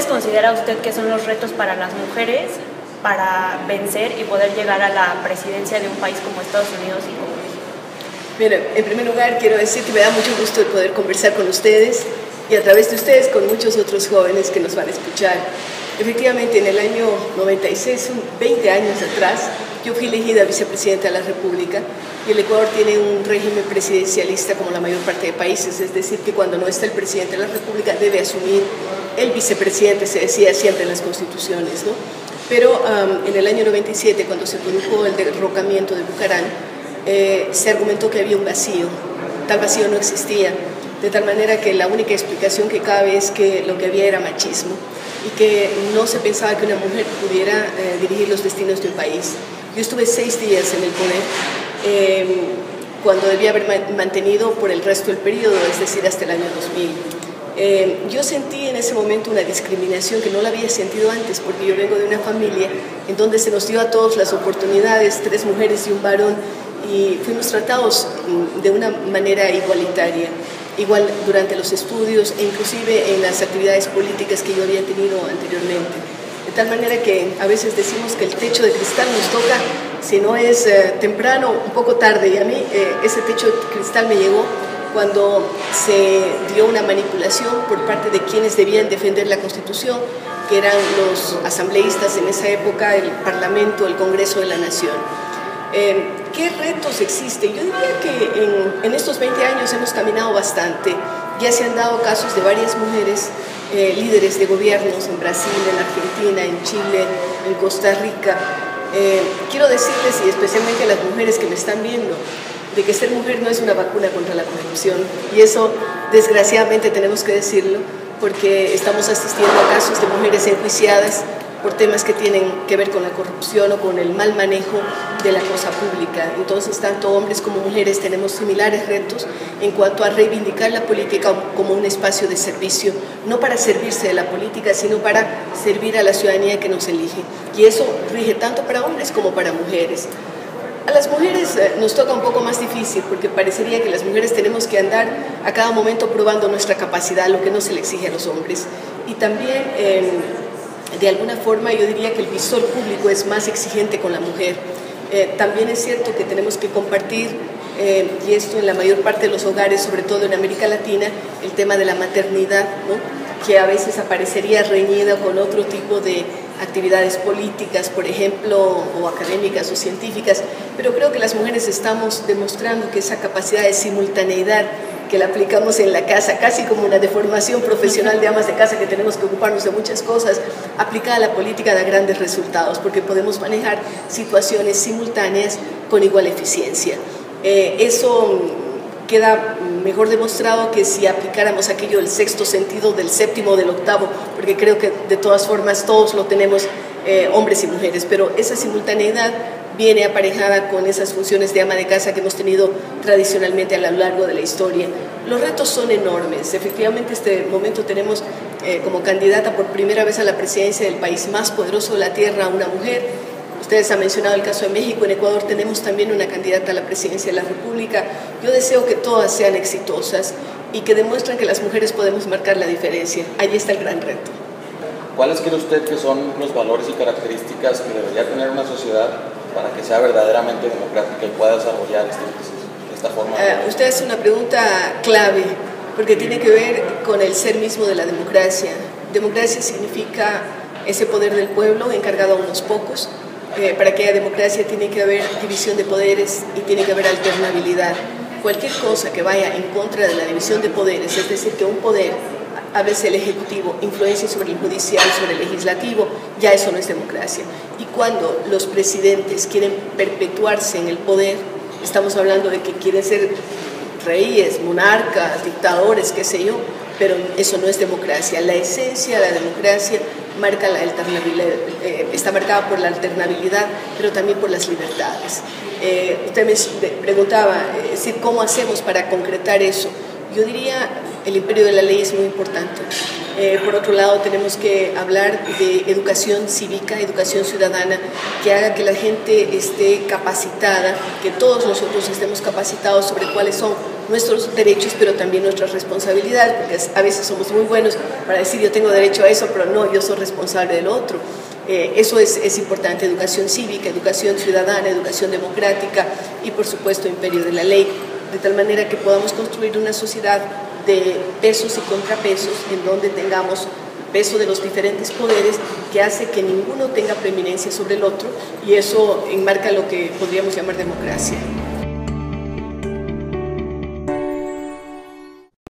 considera usted que son los retos para las mujeres para vencer y poder llegar a la presidencia de un país como Estados Unidos y como México? Mira, en primer lugar quiero decir que me da mucho gusto de poder conversar con ustedes y a través de ustedes con muchos otros jóvenes que nos van a escuchar. Efectivamente, en el año 96, 20 años atrás, yo fui elegida vicepresidenta de la República y el Ecuador tiene un régimen presidencialista como la mayor parte de países, es decir, que cuando no está el presidente de la República debe asumir el vicepresidente, se decía siempre en las constituciones, ¿no? Pero en el año 97, cuando se produjo el derrocamiento de Bucaram, se argumentó que había un vacío, tal vacío no existía, de tal manera que la única explicación que cabe es que lo que había era machismo y que no se pensaba que una mujer pudiera dirigir los destinos de un país. Yo estuve 6 días en el poder, cuando debía haber mantenido por el resto del periodo, es decir, hasta el año 2000. Yo sentí en ese momento una discriminación que no la había sentido antes, porque yo vengo de una familia en donde se nos dio a todos las oportunidades, 3 mujeres y un varón, y fuimos tratados de una manera igualitaria, igual durante los estudios e inclusive en las actividades políticas que yo había tenido anteriormente. De tal manera que a veces decimos que el techo de cristal nos toca, si no es temprano, un poco tarde, y a mí ese techo de cristal me llegó cuando se dio una manipulación por parte de quienes debían defender la Constitución, que eran los asambleístas en esa época, el Parlamento, el Congreso de la Nación. ¿Qué retos existen? Yo diría que en estos 20 años hemos caminado bastante. Ya se han dado casos de varias mujeres líderes de gobiernos en Brasil, en Argentina, en Chile, en Costa Rica. Quiero decirles, y especialmente a las mujeres que me están viendo, de que ser mujer no es una vacuna contra la corrupción, y eso desgraciadamente tenemos que decirlo, porque estamos asistiendo a casos de mujeres enjuiciadas por temas que tienen que ver con la corrupción o con el mal manejo de la cosa pública. Entonces, tanto hombres como mujeres tenemos similares retos en cuanto a reivindicar la política como un espacio de servicio, no para servirse de la política, sino para servir a la ciudadanía que nos elige. Y eso rige tanto para hombres como para mujeres. A las mujeres nos toca un poco más difícil, porque parecería que las mujeres tenemos que andar a cada momento probando nuestra capacidad, lo que no se le exige a los hombres. Y también, de alguna forma, yo diría que el visor público es más exigente con la mujer. También es cierto que tenemos que compartir, y esto en la mayor parte de los hogares, sobre todo en América Latina, el tema de la maternidad, ¿no? Que a veces aparecería reñida con otro tipo de actividades políticas, por ejemplo, o académicas o científicas, pero creo que las mujeres estamos demostrando que esa capacidad de simultaneidad que la aplicamos en la casa, casi como una deformación profesional de amas de casa, que tenemos que ocuparnos de muchas cosas, aplicada a la política da grandes resultados, porque podemos manejar situaciones simultáneas con igual eficiencia. Eso queda mejor demostrado que si aplicáramos aquello del sexto sentido, del séptimo, del octavo, porque creo que de todas formas todos lo tenemos, hombres y mujeres, pero esa simultaneidad viene aparejada con esas funciones de ama de casa que hemos tenido tradicionalmente a lo largo de la historia. Los retos son enormes. Efectivamente, este momento tenemos como candidata por primera vez a la presidencia del país más poderoso de la tierra a una mujer. Ustedes han mencionado el caso de México. En Ecuador tenemos también una candidata a la presidencia de la República. Yo deseo que todas sean exitosas y que demuestren que las mujeres podemos marcar la diferencia. Allí está el gran reto. ¿Cuáles cree usted que son los valores y características que debería tener una sociedad para que sea verdaderamente democrática y pueda desarrollar esta forma? Usted hace una pregunta clave, porque tiene que ver con el ser mismo de la democracia. Democracia significa ese poder del pueblo encargado a unos pocos. Para que haya democracia tiene que haber división de poderes y tiene que haber alternabilidad. Cualquier cosa que vaya en contra de la división de poderes, es decir, que un poder, a veces el ejecutivo, influencia sobre el judicial, sobre el legislativo, ya eso no es democracia. Y cuando los presidentes quieren perpetuarse en el poder, estamos hablando de que quieren ser reyes, monarcas, dictadores, qué sé yo, pero eso no es democracia. La esencia de la democracia marca la alternabilidad, está marcada por la alternabilidad, pero también por las libertades. Usted me preguntaba, ¿cómo hacemos para concretar eso? Yo diría, el imperio de la ley es muy importante. Por otro lado, tenemos que hablar de educación cívica, educación ciudadana, que haga que la gente esté capacitada, que todos nosotros estemos capacitados sobre cuáles son nuestros derechos, pero también nuestras responsabilidades, porque a veces somos muy buenos para decir yo tengo derecho a eso, pero no, yo soy responsable del otro. Eso es importante, educación cívica, educación ciudadana, educación democrática y por supuesto imperio de la ley, de tal manera que podamos construir una sociedad de pesos y contrapesos en donde tengamos el peso de los diferentes poderes que hace que ninguno tenga preeminencia sobre el otro y eso enmarca lo que podríamos llamar democracia.